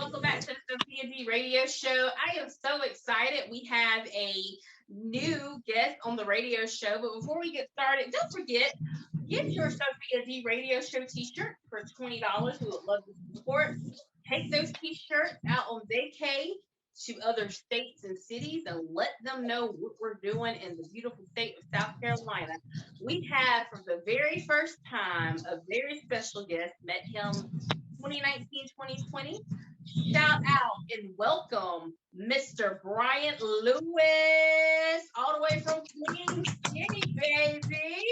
Welcome back to the Sophia D radio show. I am so excited. We have a new guest on the radio show. But before we get started, don't forget, get your Sophia D radio show t-shirt for $20. We would love to support. Take those t-shirts out on vacay to other states and cities and let them know what we're doing in the beautiful state of South Carolina. We have, for the very first time, a very special guest. Met him 2019, 2020. Shout out and welcome Mr. Bryant Lewis, all the way from Queen City, baby.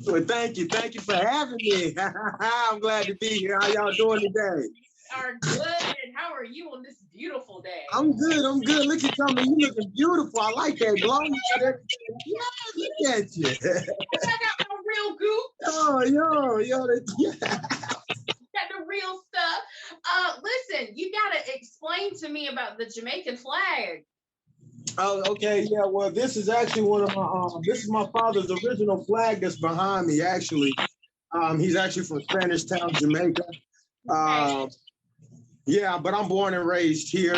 Well, thank you. Thank you for having me. I'm glad to be here. How y'all doing today? Are good. And how are you on this beautiful day? I'm good. I'm good. Look at you. You looking beautiful. I like that glow. Yeah, look at you. I got my real goop. Yo. Got the real stuff. Listen, you gotta explain to me about the Jamaican flag. Oh, okay. Yeah. Well, this is actually one of my. This is my father's original flag that's behind me. Actually, he's actually from Spanish Town, Jamaica. Okay. Yeah, but I'm born and raised here,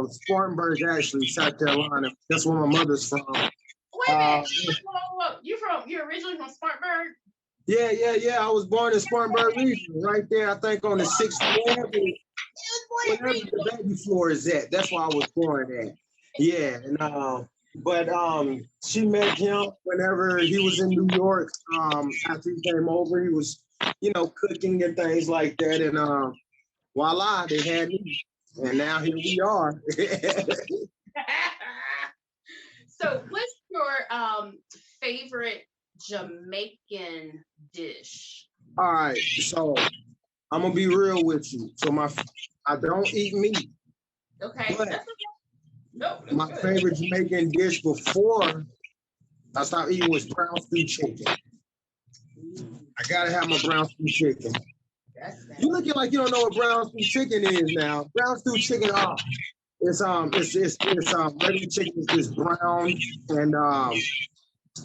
Spartanburg, actually, South Carolina. That's where my mother's from. Wait a minute. Whoa. You're originally from Spartanburg? Yeah. I was born in Spartanburg region, right there. I think on the 6th floor, wherever the baby floor is at. That's where I was born at. Yeah, and but she met him whenever he was in New York. After he came over, he was, cooking and things like that, and voila, they had me, and now here we are. So, what's your favorite Jamaican dish? All right, so I'm gonna be real with you. So I don't eat meat. Okay. But That's okay. No, my favorite Jamaican dish before I stopped eating was brown stew chicken. I gotta have my brown stew chicken. You looking like you don't know what brown stew chicken is now. Brown stew chicken, it's regular chicken is just brown, and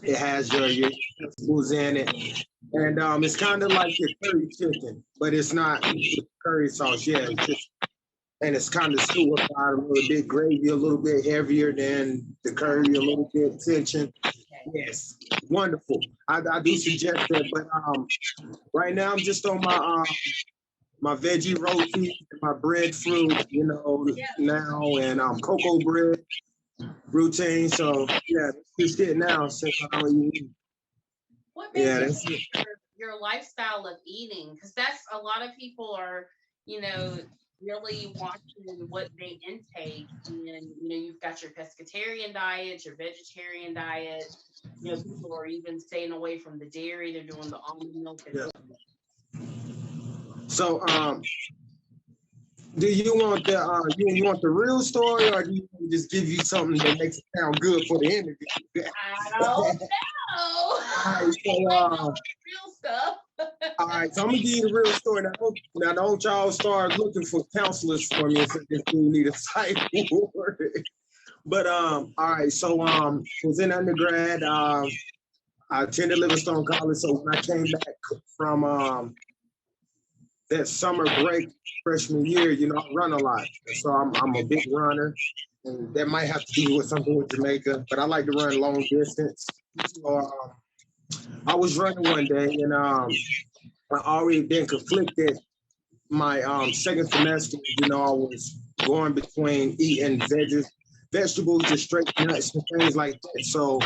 it has your vegetables in it, and it's kind of like your curry chicken, but it's not curry sauce. Yeah, and it's kind of suified a little bit, gravy a little bit heavier than the curry, a little bit tension. Yes, wonderful. I do suggest that, but right now I'm just on my veggie roti, my breadfruit, now, and cocoa bread routine. So yeah, just it now since I don't eat. What makes your lifestyle of eating? Because that's a lot of people are, really watching what they intake, and you've got your pescatarian diet, your vegetarian diet. People are even staying away from the dairy. They're doing the almond milk. So do you want you want the real story, or do you want to just give you something that makes it sound good for the interview? I don't know. All right, so real stuff. All right, so I'm gonna give you the real story. Now don't y'all start looking for counselors for me and say this dude need a psych ward. But all right, so was in undergrad. I attended Livingstone College. So when I came back from that summer break freshman year, I run a lot. So I'm a big runner, and that might have to do with something with Jamaica. But I like to run long distance. So I was running one day, and I already been conflicted my second semester. I was going between eating vegetables, just straight nuts and things like that. So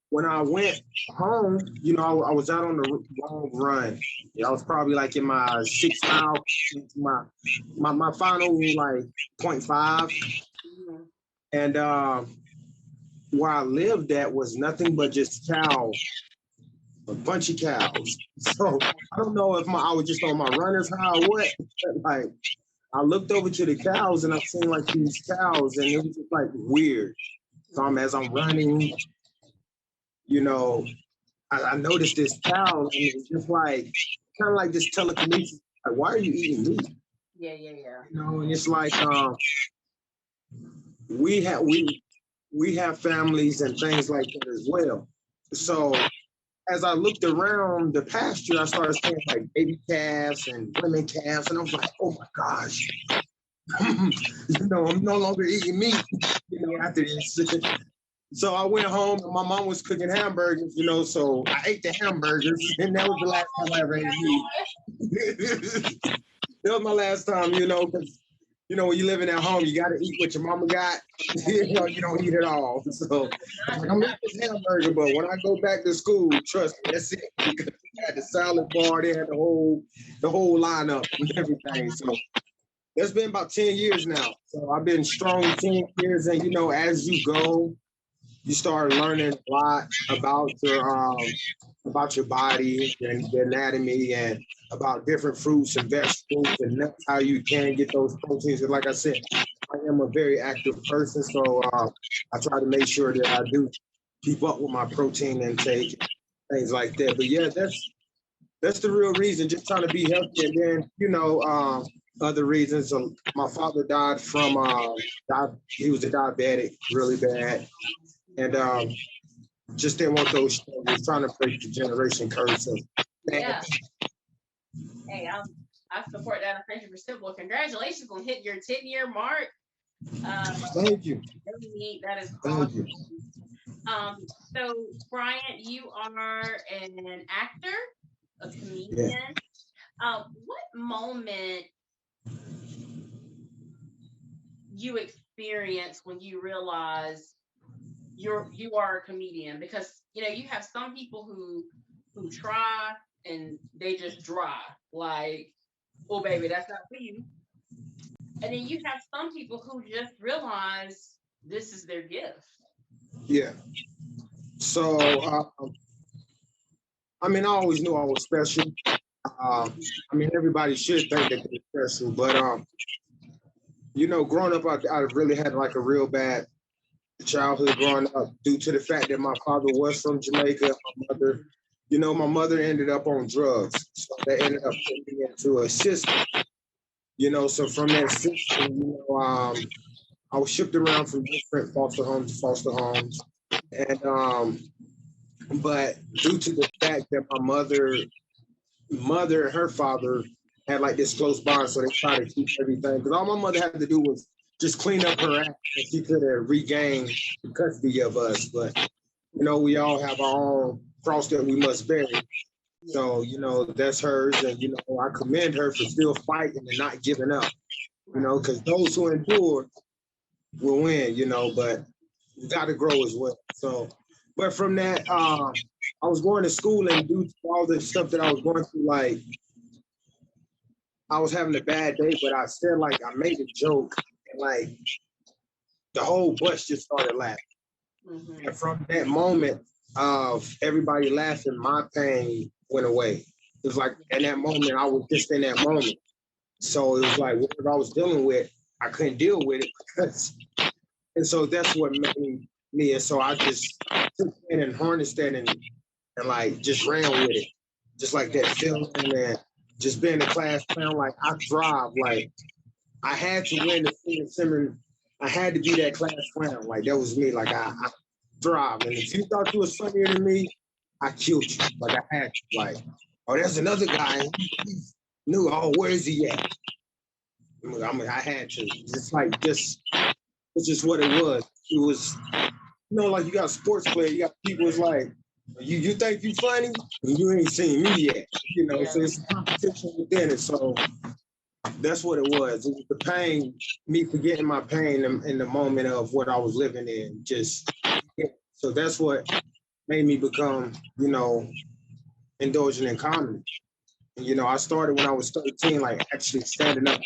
when I went home, I was out on the long run. I was probably like in my 6 mile, my final like 0.5. And where I lived at was nothing but just cows, a bunch of cows. So I don't know if I was just on my runner's high or what. But like I looked over to the cows and I seen like these cows, and it was just like weird. So as I'm running, I noticed this cow, and it was just like kind of like this telekinesis. Like, why are you eating meat? Yeah. And it's like we have families and things like that as well. So as I looked around the pasture, I started seeing like baby calves and women calves, and I was like, oh my gosh, You know, I'm no longer eating meat, you know, after this. So I went home and my mom was cooking hamburgers, you know, so I ate the hamburgers and that was the last time I ever ate meat. That was my last time, you know, because, you know, when you living at home, you got to eat what your mama got. You know, you don't eat it all. So I'm like, I'm eating this hamburger, but when I go back to school, trust me, that's it. Because they had the salad bar, they had the whole lineup and everything. So that's been about 10 years now. So I've been strong 10 years, and you know, as you go, you start learning a lot about your body and the anatomy and about different fruits and vegetables and nuts, how you can get those proteins. And like I said, I am a very active person, so I try to make sure that I do keep up with my protein intake, things like that. But yeah, that's the real reason, just trying to be healthy. And then, you know, other reasons. My father died from, he was a diabetic, really bad. And just didn't want those struggles, trying to break the generation curse. Yeah. Hey, I support that 100%. Well, congratulations on hitting your 10-year mark. Thank you. Really neat. That is Thank awesome. you. So Bryant, you are an actor, a comedian. Yeah. What moment you experience when you realize you are a comedian? Because you know you have some people who try and they just dry, like, oh baby, that's not for you. And then you have some people who just realize this is their gift. Yeah. So I mean, I always knew I was special. I mean, everybody should think that they're special, but you know, growing up, I really had like a real bad childhood growing up due to the fact that my father was from Jamaica. My mother ended up on drugs, so that ended up putting me into a system. You know, so from that system, you know, I was shipped around from different foster homes to foster homes, and but due to the fact that my mother and her father had like this close bond, so they try to keep everything. Because all my mother had to do was just clean up her act, and she could have regained the custody of us. But you know, we all have our own cross that we must bear. So you know, that's hers, and you know, I commend her for still fighting and not giving up. You know, because those who endure will win. You know, but you got to grow as well. So, but from that, I was going to school, and due to all the stuff that I was going through, like I was having a bad day, but I said like I made a joke, and like the whole bus just started laughing. Mm-hmm. And from that moment of everybody laughing, my pain went away. It was like in that moment, I was just in that moment. So it was like whatever I was dealing with, I couldn't deal with it because, and so that's what made me. And so I just took it and harnessed that and like just ran with it, just like that feeling and just being a class clown. Like I thrive. Like I had to win the Senior Simmons. I had to be that class clown. Like that was me. Like I thrive. And if you thought you was funnier than me, I killed you. Like I had to. Like, oh, there's another guy. He knew. Oh, where is he at? I had to. It's just what it was. It was, you know, like you got sports players, you got people. It's like you think you funny, and you ain't seen me yet. You know, so it's a competition within it. So that's what it was. It was the pain, me forgetting my pain in the moment of what I was living in. Just so that's what made me become, you know, indulgent in comedy. And, you know, I started when I was 13, like actually standing up,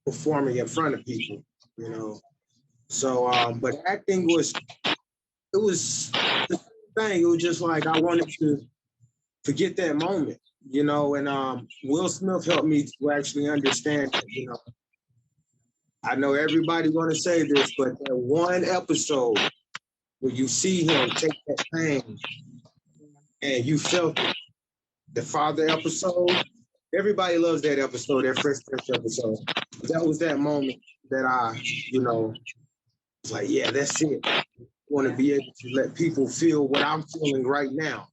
performing in front of people. You know, so but acting was the thing. It was just like I wanted to forget that moment. You know, and Will Smith helped me to actually understand that, you know. I know everybody want to say this, but that one episode where you see him take that pain and you felt it, the father episode, everybody loves that episode, that Fresh Prince episode. That was that moment that I, you know, was like, yeah, that's it. I want to be able to let people feel what I'm feeling right now.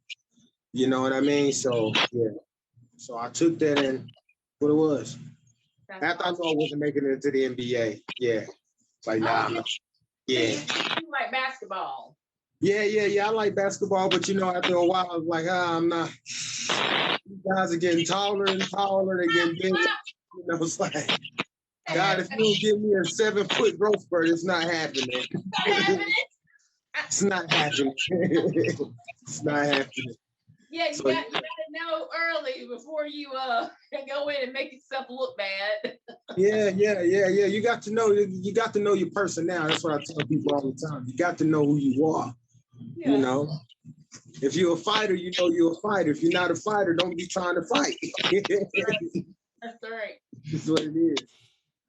You know what I mean? So, yeah. So I took that and what it was. After I know I wasn't making it into the NBA. Yeah. Like, nah, I'm not. Yeah. You like basketball. Yeah. I like basketball, but after a while, I was like, I'm not. You guys are getting taller and taller. They're getting bigger. It's like, God, if you don't give me a 7-foot growth spurt, it's not happening. It's not happening. It's not happening. Yeah, you gotta know early before you go in and make yourself look bad. Yeah. You got to know your personnel. That's what I tell people all the time. You got to know who you are. Yeah. If you're a fighter, you're a fighter. If you're not a fighter, don't be trying to fight. That's right. That's what it is.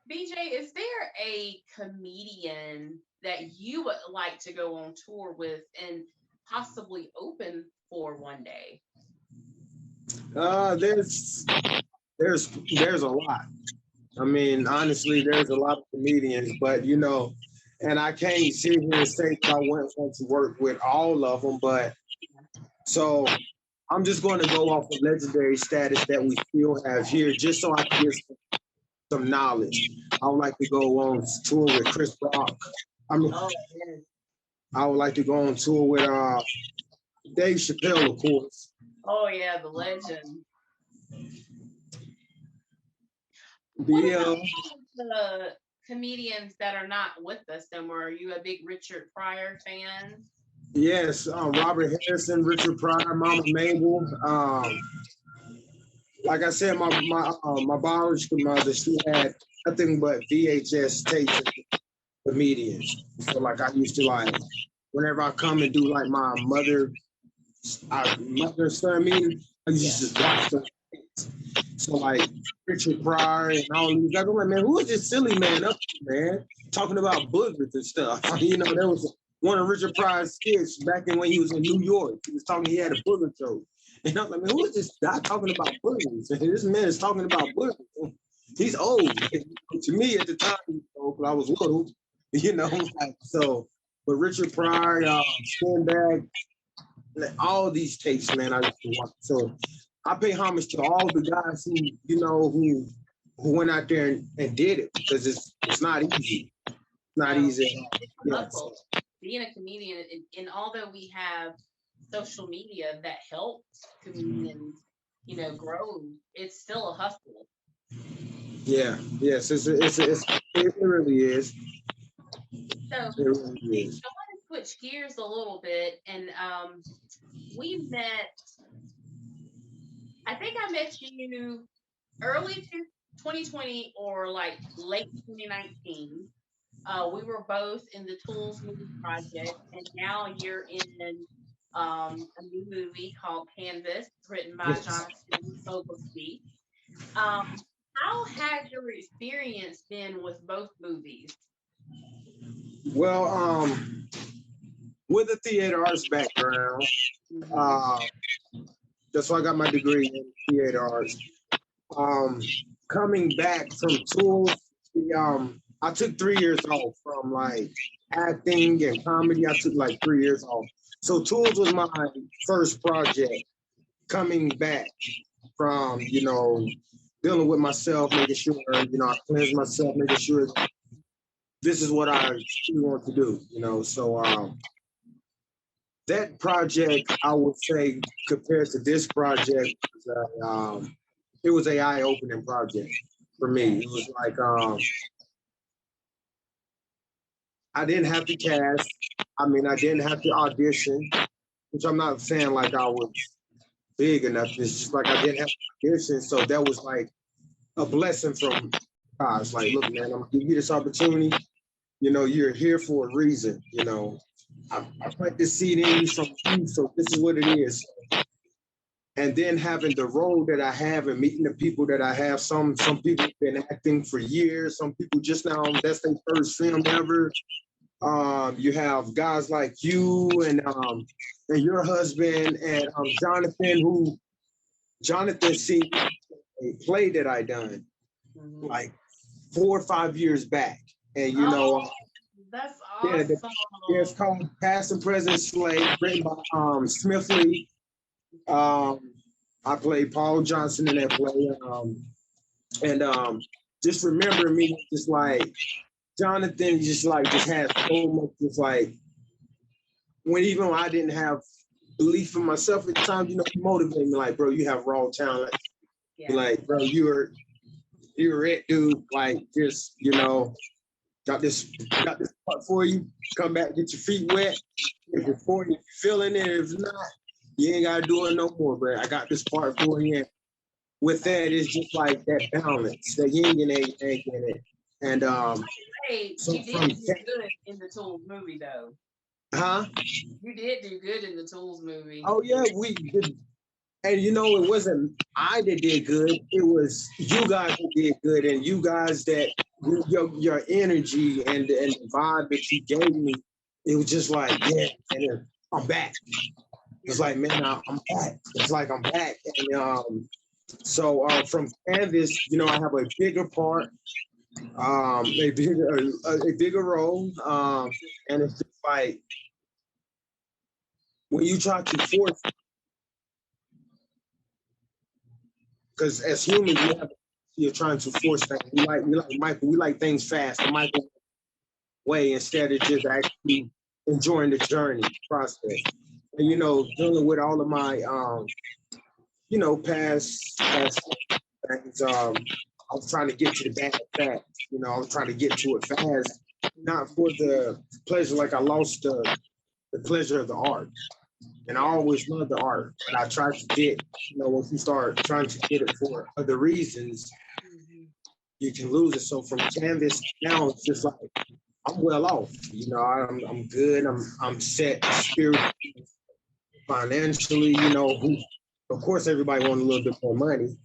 BJ, is there a comedian that you would like to go on tour with and possibly open for one day? There's a lot. I mean, honestly, there's a lot of comedians, but and I can't sit here and say that I want to work with all of them, but so I'm just going to go off the legendary status that we still have here, just so I can get some knowledge. I would like to go on tour with Chris Rock. I would like to go on tour with Dave Chappelle, of course. Oh yeah, the legend. The comedians that are not with us anymore. Are you a big Richard Pryor fan? Yes, Robert Harrison, Richard Pryor, Mama Mabel. Like I said, my biological mother, she had nothing but VHS tapes of comedians. So like I used to whenever I come and do like my mother son meeting, I used to just watch them. So like Richard Pryor and all these guys, I'm like, man, who is this silly man up there, man? Talking about boogers and stuff. There was one of Richard Pryor's skits back in when he was in New York. He was talking, he had a booger joke. And I'm like, man, who is this guy talking about boogers? And this man is talking about boogers. He's old. To me at the time, he was old, but I was little, so. But Richard Pryor, Skinbag, all these tapes, man, I used to watch. So I pay homage to all the guys who went out there and did it, because it's not easy. It's not easy. Being a comedian, and although we have social media that helps comedians, grow, it's still a hustle. Yeah. Yes. It really is. So it really is. I want to switch gears a little bit, and we met. I think I met you early 2020 or like late 2019. We were both in the Tools movie project, and now you're in a new movie called Canvas, written by Jonathan Fogelstein. How has your experience been with both movies? Well, with a theater arts background, that's why I got my degree in theater arts. Coming back from Tools, I took 3 years off from like acting and comedy. I took like 3 years off. So Tools was my first project. Coming back from, dealing with myself, making sure, I cleanse myself, making sure this is what I want to do, So that project, I would say, compared to this project, it was an eye-opening project for me. It was like I didn't have to cast. I mean, I didn't have to audition, which I'm not saying like I was big enough. It's just like I didn't have to audition, so that was like a blessing from God. It's like, look, man, I'm gonna give you this opportunity. You're here for a reason. I put this seed in you from you, so this is what it is. And then having the role that I have and meeting the people that I have, some people have been acting for years, some people just now, that's their first film ever. You have guys like you and your husband and Jonathan seen a play that I done like 4 or 5 years back. And that's awesome. It's called Past and Present Slave, written by Smith Lee. I played Paul Johnson in that play, and just remembering me, just like Jonathan, just had so much, just like even when I didn't have belief in myself at the time, you know, he motivated me like, bro, you have raw talent. Yeah. Like, bro, you're it, dude. Like, just, you know, got this part for you. Come back, get your feet wet. If you're feeling it, if not, you ain't gotta do it no more, bro. I got this part for you. With that, it's just like that balance, the yin and yang in it. And hey, so you did do good in the Tools movie, though. Huh? You did do good in the Tools movie. Oh yeah, we did. And you know, it wasn't I that did good. It was you guys that did good, and you guys that your energy and the vibe that you gave me, it was just like, yeah, and then I'm back. It's like, man, I'm back. It's like I'm back. And so from Canvas, you know, I have a bigger part, a bigger role, and it's just like when you try to force, because as humans, you're trying to force things. We like Michael. We like things fast, the Michael way, instead of just actually enjoying the journey process. And you know, dealing with all of my you know, past things. I was trying to get to the bad fact. You know, I was trying to get to it fast, not for the pleasure. Like I lost the pleasure of the art. And I always loved the art, but I tried to get, you know, once you start trying to get it for other reasons, you can lose it. So from Canvas now, it's just like I'm well off. You know, I'm good. I'm set spiritually, financially. You know, of course everybody wants a little bit more money,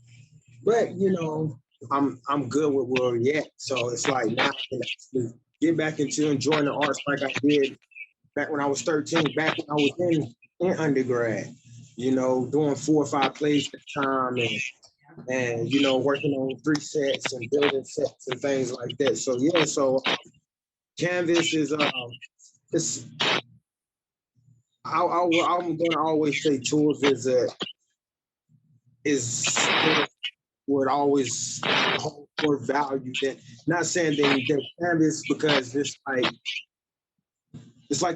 but you know, I'm good with where we're at. So it's like now I can actually get back into enjoying the arts like I did back when I was 13, back when I was in undergrad, you know, doing 4 or 5 plays at a time, and you know, working on 3 sets and building sets and things like that. So yeah, so Canvas is it's I'm gonna always say Tools is would always hold more value than, not saying than Canvas, because it's like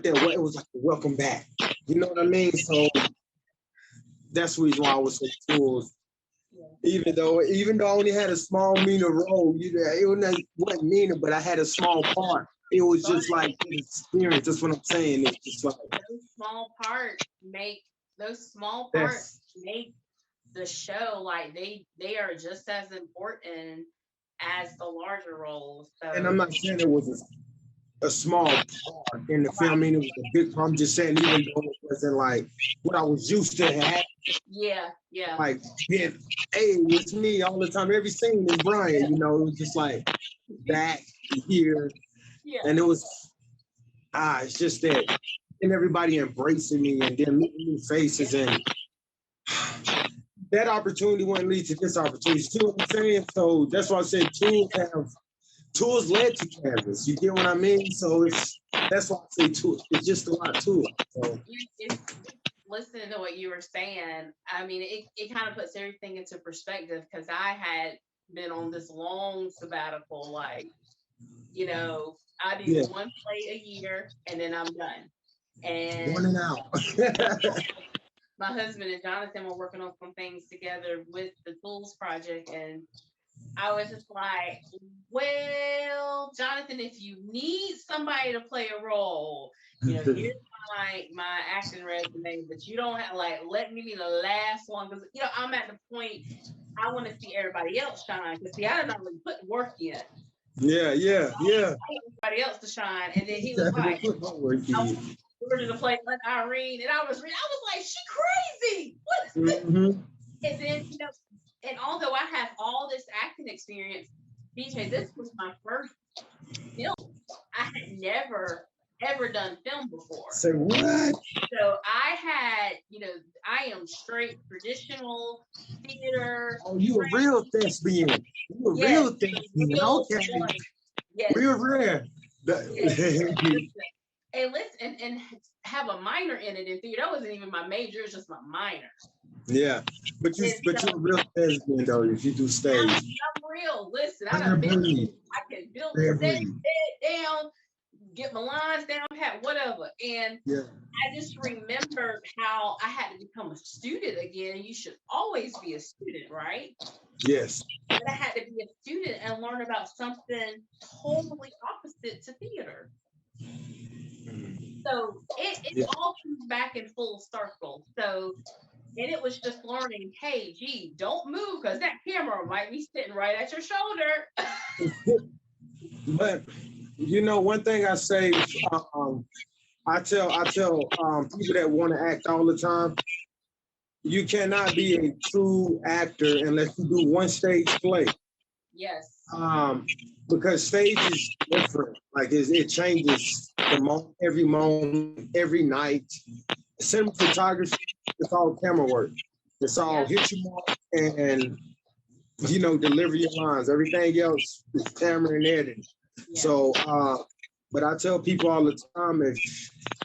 that. It was like a welcome back. You know what I mean? So that's the reason why I would say Tools. Even though I only had a small Mina role, you know, it wasn't Mina, but I had a small part. It was just like an experience. That's what I'm saying. It's just like those small parts make the show, like they are just as important as the larger roles. So. And I'm not saying it was a small part in the film. I mean, it was a big part. I'm just saying, even though it wasn't like what I was used to having. Yeah. Like, hey, it's me all the time. Every scene is Bryant, you know, it was just like back here. Yeah. And it was, it's just that, and everybody embracing me and then meeting new faces, and that opportunity wouldn't lead to this opportunity. You see what I'm saying? So that's why I said Tools led to Canvas. You get what I mean? So that's why I say Tools. It's just a lot to it. So. Listening to what you were saying, I mean, it kind of puts everything into perspective, because I had been on this long sabbatical, like, you know, I do one play a year and then I'm done. And one and out. My husband and Jonathan were working on some things together with the Tools project, and I was just like, well, Jonathan, if you need somebody to play a role, you know, here's my acting resume, but you don't have, like, let me be the last one, because, you know, I'm at the point I want to see everybody else shine, because see, I didn't really put work in. Yeah. Everybody else to shine, and then he was like, Georgia to play like Irene, and I was like, she crazy. What is this? And then, you know, and although I have all this acting experience, BJ, this was my first film. I had never ever done film before. Say what? So I had, you know, I am straight traditional theater. Oh, you a real thespian. You a real thespian. Okay. Yes. Real rare. Yes. And listen, and have a minor in it in theater. That wasn't even my major, it's just my minor. Yeah, but you're a real thespian though. If you do stage, I'm real. Listen, I can build the stage down, get my lines down pat, whatever. And I just remembered how I had to become a student again. You should always be a student, right? Yes. But I had to be a student and learn about something totally opposite to theater. So it all comes back in full circle. So, and it was just learning, hey, gee, don't move because that camera might be sitting right at your shoulder. But you know, one thing I say, I tell people that want to act all the time, you cannot be a true actor unless you do one stage play. Yes. Because stage is different. Like it changes every moment, every night. Cinematography, it's all camera work. It's all hit your mark and you know, deliver your lines. Everything else is camera and editing. Yeah. So, but I tell people all the time, if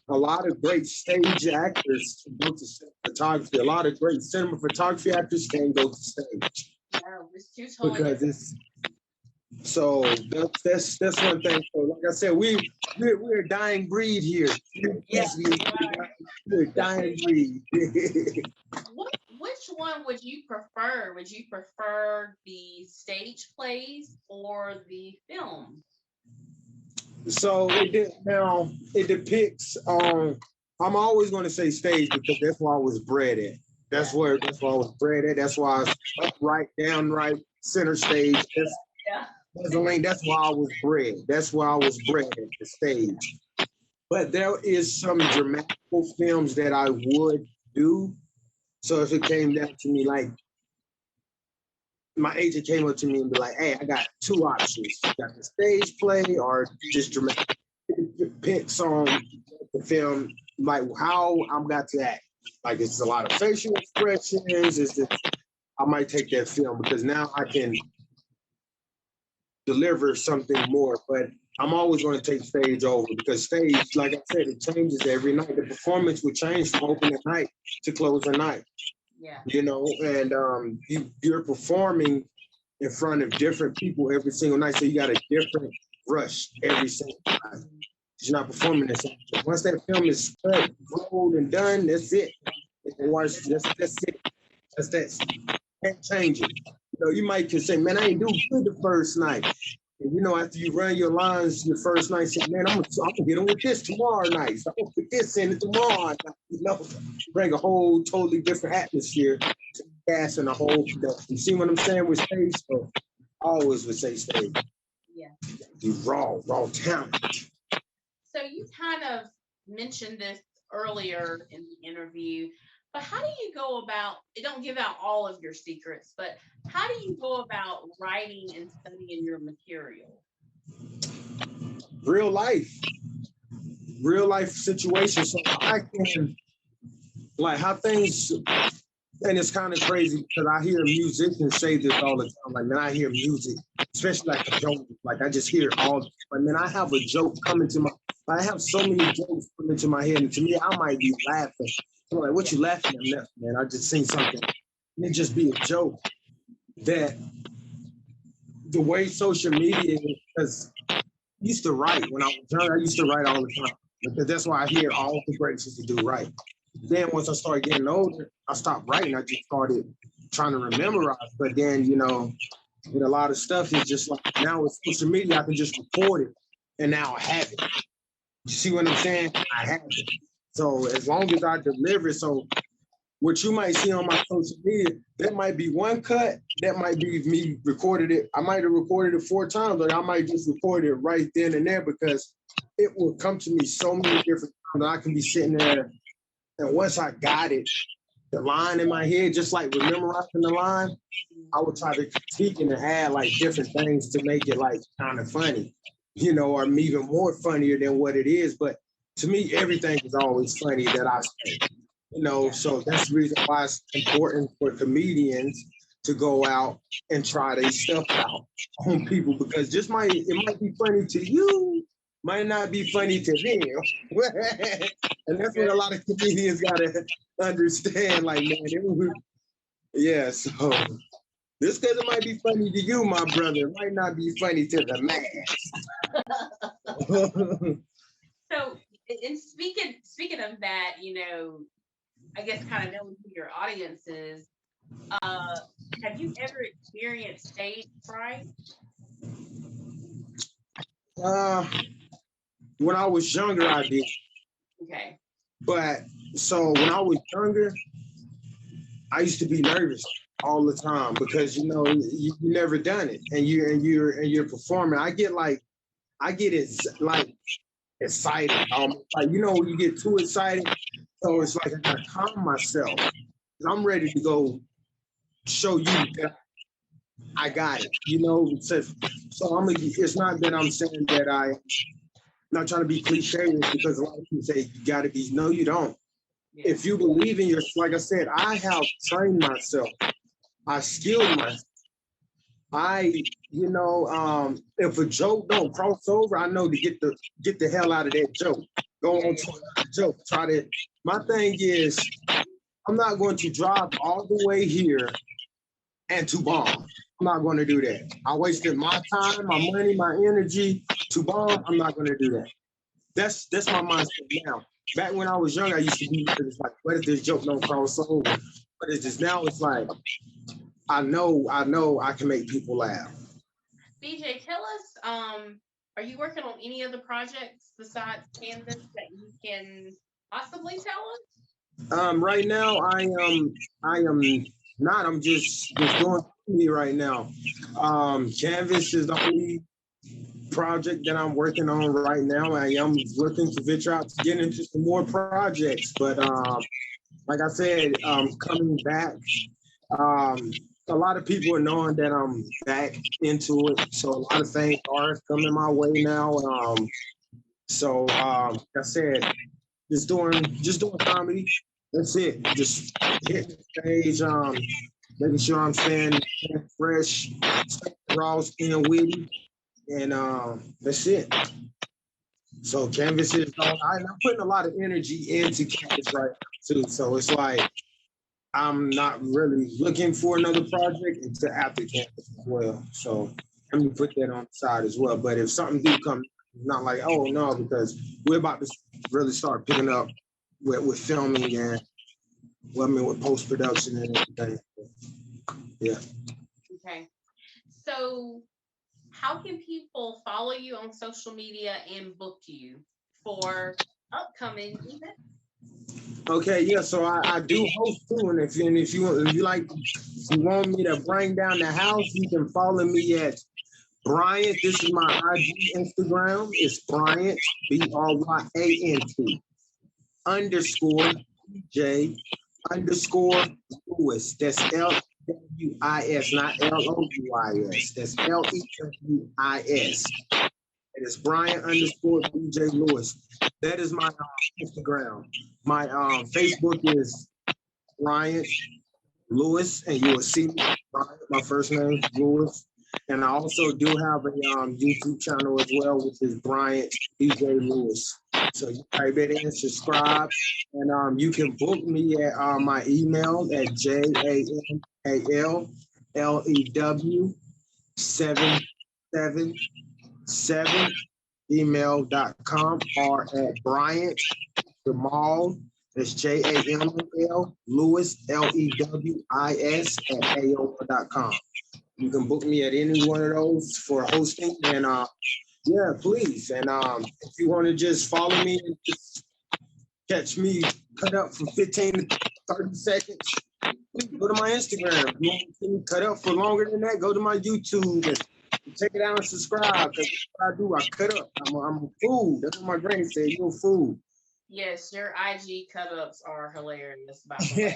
a lot of great stage actors can go to cinematography, a lot of great cinematography actors can go to stage. It's too totally because it's so that's one thing. So like I said, we're a dying breed here. Yes, we're a dying breed. Which one would you prefer? Would you prefer the stage plays or the film? So it depicts on. I'm always going to say stage because that's where I was bred at. That's where I was bred at. That's why I was upright, downright, center stage. That's why I was bred. That's why I was bred at the stage. But there is some dramatic films that I would do. So if it came down to me, like my agent came up to me and be like, "Hey, I got two options. You got the stage play or just dramatic." It depends on the film, like how I'm got to act. Like it's a lot of facial expressions. I might take that film because now I can deliver something more. But I'm always going to take stage over because stage, like I said, it changes every night. The performance would change from opening night to closing night. Yeah. You know, and you're performing in front of different people every single night, so you got a different rush every single night. You're not performing the same. Once that film is spread, rolled, and done, that's it. That's it. That's that. Can't change it. You know, you might can say, "Man, I ain't do good the first night." And you know, after you run your lines your first night, say, "Man, I'm gonna get them with this tomorrow night. So I'm gonna put this in it tomorrow night." You know, bring a whole totally different atmosphere to gas and a whole production. You see what I'm saying with stage? So I always would say stage. Yeah. You raw talent. So you kind of mentioned this earlier in the interview, but how do you go about, don't give out all of your secrets, but how do you go about writing and studying your material? Real life situations. So I can, like how things, and it's kind of crazy because I hear musicians say this all the time. Like, man, I hear music, especially like a joke. Like I just hear it all. Like, man, I have a joke coming to I have so many jokes coming to my head, and to me, I might be laughing. I'm like, what you laughing at, nothing, man? I just seen something. And it just be a joke. That the way social media is, because I used to write when I was young. I used to write all the time because that's why I hear all the greats used to do right. Then once I started getting older, I stopped writing. I just started trying to memorize. But then, you know, with a lot of stuff, it's just like now with social media, I can just record it and now I have it. You see what I'm saying? I have it. So as long as I deliver, so what you might see on my social media, that might be one cut, that might be me recorded it. I might have recorded it 4 times, but I might just record it right then and there because it will come to me so many different times that I can be sitting there. And once I got it, the line in my head, just like memorizing the line, I would try to critique and add like different things to make it like kind of funny, you know, or even more funnier than what it is. But to me, everything is always funny that I say, you know, so that's the reason why it's important for comedians to go out and try their stuff out on people because it might be funny to you, might not be funny to them. And that's what a lot of comedians gotta understand. Like, man, yeah, so just because it might be funny to you, my brother, it might not be funny to the mass. So, and speaking of that, you know, I guess kind of knowing who your audience is, have you ever experienced stage fright? uh, when I was younger, I did. Okay. But so when I was younger, I used to be nervous all the time because you know you never done it, and you're performing. I get it like excited, like you know when you get too excited. So it's like I gotta calm myself. 'Cause I'm ready to go show you that I got it. You know, so it's not that I'm saying that I'm not trying to be cliche, because a lot of people say you got to be. No, you don't. Yeah. If you believe in your, like I said, I have trained myself. I skilled myself. If a joke don't cross over, I know to get the hell out of that joke. Go on to another joke. My thing is, I'm not going to drive all the way here and to bomb. I'm not going to do that. I wasted my time, my money, my energy to bomb. I'm not going to do that. That's my mindset now. Back when I was young, I used to be like, what if this joke don't cross over? But it's just now it's like, I know I can make people laugh. BJ, tell us, are you working on any other projects besides Canvas that you can possibly tell us? Right now I am not. I'm just doing me right now. Canvas is the only project that I'm working on right now. I am looking to venture out to get into some more projects, but like I said, coming back. Um, a lot of people are knowing that I'm back into it, so a lot of things are coming my way now. Like I said, just doing comedy. That's it. Just hitting the stage, making sure I'm staying fresh, staying raw, staying witty, and that's it. So Canvas is I'm putting a lot of energy into Canvas right now too. So it's like I'm not really looking for another project until after Canvas as well. So I'm gonna put that on the side as well. But if something do come, not like, oh no, because we're about to really start picking up with filming and with post production and everything. Yeah. Okay. So, how can people follow you on social media and book you for upcoming events? Okay, yeah. So I do host too, and if you want me to bring down the house, you can follow me at Bryant. This is my IG Instagram. It's Bryant BRYANT underscore J underscore Lewis. That's LWIS, not LOUIS. That's LEWIS. It is Bryant underscore BJ Lewis. That is my Instagram. My Facebook is Bryant Lewis, and you will see me. Bryant, my first name Lewis. And I also do have a YouTube channel as well, which is Bryant BJ Lewis. So you type it in, subscribe, and you can book me at my email at JAMALLEW777 email.com, or at Bryant Jamal, that's JAMAL Lewis LEWIS at AOL.com. You can book me at any one of those for hosting, and yeah, please. And if you want to just follow me and just catch me cut up for 15 to 30 seconds, go to my Instagram. If you want to see me cut up for longer than that, go to my YouTube and check it out and subscribe. Because what I do, I cut up. I'm a fool. That's what my granny said. You're a fool. Yes, your IG cut ups are hilarious, by the way.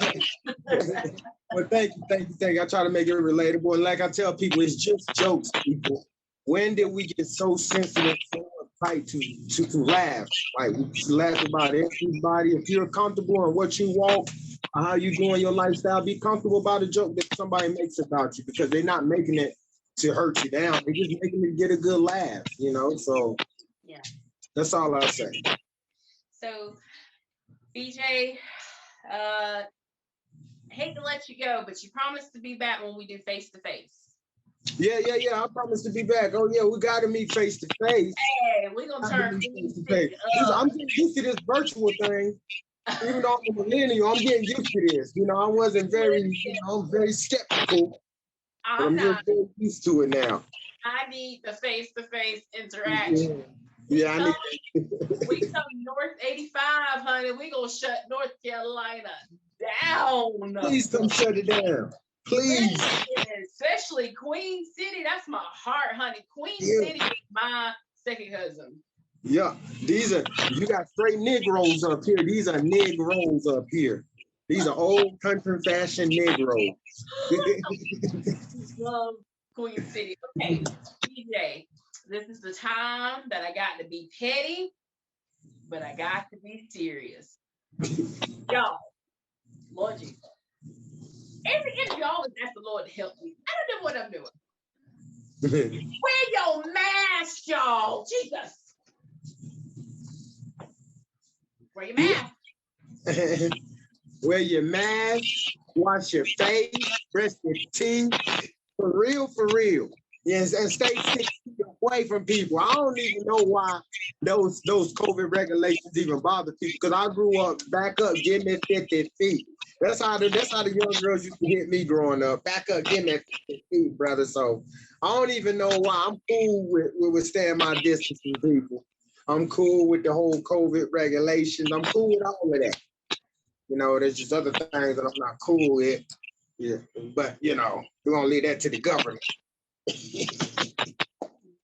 Well, thank you. I try to make it relatable. And like I tell people, it's just jokes, people. When did we get so sensitive, so uptight to laugh? Like, we laugh about everybody. If you're comfortable in what you want, how you doing your lifestyle, be comfortable about a joke that somebody makes about you, because they're not making it to hurt you down. They're just making it to get a good laugh, you know? So, yeah. That's all I say. So, BJ, I hate to let you go, but you promised to be back when we do face to face. Yeah. I promise to be back. Oh yeah, we got to meet face to face. Hey, we're gonna turn face to face. I'm getting used to this virtual thing. Even though I'm a millennial, I'm getting used to this. You know, I wasn't I'm very skeptical. I'm just very used to it now. I need the face-to-face interaction. Yeah, I need. We come North 85, honey. We gonna shut North Carolina down. Please come shut it down. Please. Especially Queen City. That's my heart, honey. Queen City is my second cousin. Yeah, you got straight Negroes up here. These are Negroes up here. These are old country fashion Negroes. Love Queen City. Okay, DJ, this is the time that I got to be petty, but I got to be serious. Y'all, Lord Jesus. Every interview, I always ask the Lord to help me. I don't know what I'm doing. Wear your mask, y'all. Jesus. Wear your mask. Wear your mask. Wash your face. Brush your teeth. For real. Yes, and stay 6 feet away from people. I don't even know why those COVID regulations even bother people. Because I grew up back up getting at 50 feet. That's how the young girls used to hit me growing up. Back up getting at 50 feet, brother. So I don't even know why. I'm cool with staying my distance from people. I'm cool with the whole COVID regulations. I'm cool with all of that. You know, there's just other things that I'm not cool with. Yeah, but you know, we're gonna leave that to the government.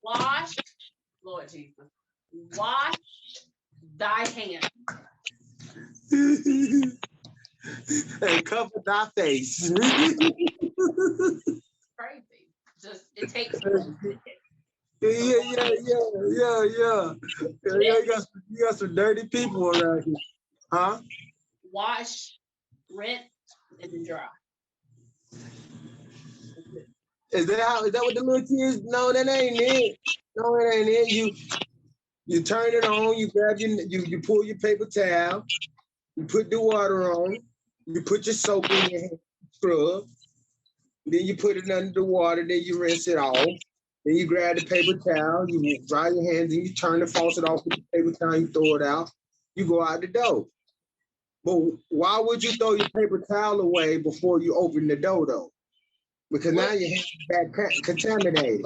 Wash, Lord Jesus, wash thy hands. And cover thy face. Crazy. Just it takes. Yeah. You got some dirty people around here. Huh? Wash, rinse, and then dry. Is that what the little kids? No, that ain't it. No, it ain't it. You turn it on, you grab you pull your paper towel, you put the water on, you put your soap in your hand, scrub, then you put it under the water, then you rinse it off. Then you grab the paper towel, you dry your hands, and you turn the faucet off with the paper towel, you throw it out, you go out the door. But why would you throw your paper towel away before you open the door, though? Because now your hands are back contaminated.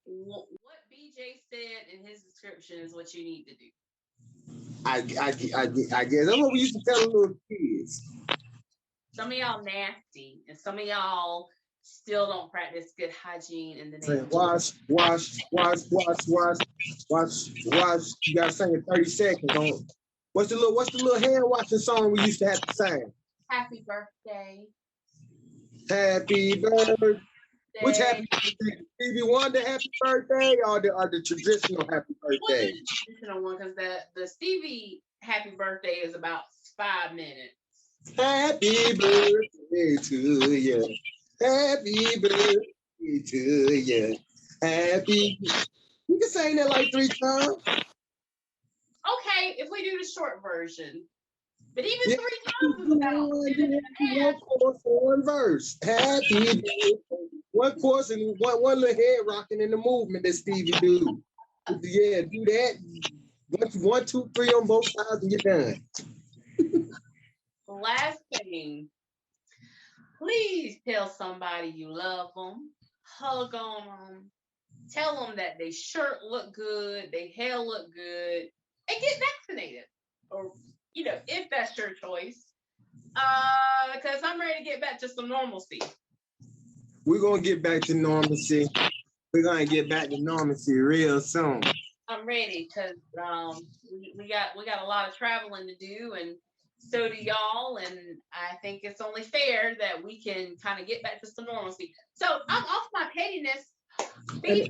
What BJ said in his description is what you need to do. I guess that's what we used to tell the little kids. Some of y'all nasty, and some of y'all still don't practice good hygiene in the name. Wash. You gotta sing in 30 seconds. What's the little hand washing song we used to have to sing? Happy birthday. Happy birthday. Which happy birthday? Stevie Wonder happy birthday or the traditional happy birthday? Well, the traditional one, because the Stevie happy birthday is about 5 minutes. Happy birthday to you. Happy birthday to you. Happy. You can sing that like 3 times. Okay, if we do the short version. But even 3 times is about one chorus for one verse. Happy birthday. One chorus and one little head rocking in the movement that Stevie do. Yeah, do that. 1, 2, 3 on both sides and you're done. Last thing, please tell somebody you love them, hug on them, tell them that their shirt look good, their hair look good, and get vaccinated. Or, if that's your choice. Because I'm ready to get back to some normalcy. We're going to get back to normalcy. We're going to get back to normalcy real soon. I'm ready because we got a lot of traveling to do, and so do y'all. And I think it's only fair that we can kind of get back to some normalcy. So I'm off my pettiness. And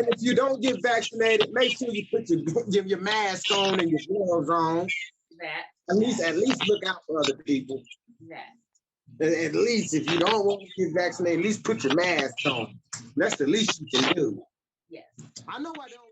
if you don't get vaccinated, make sure you put your mask on and your gloves on. That. At least look out for other people. That. At least if you don't want to get vaccinated, at least put your mask on. That's the least you can do. Yes. I know I don't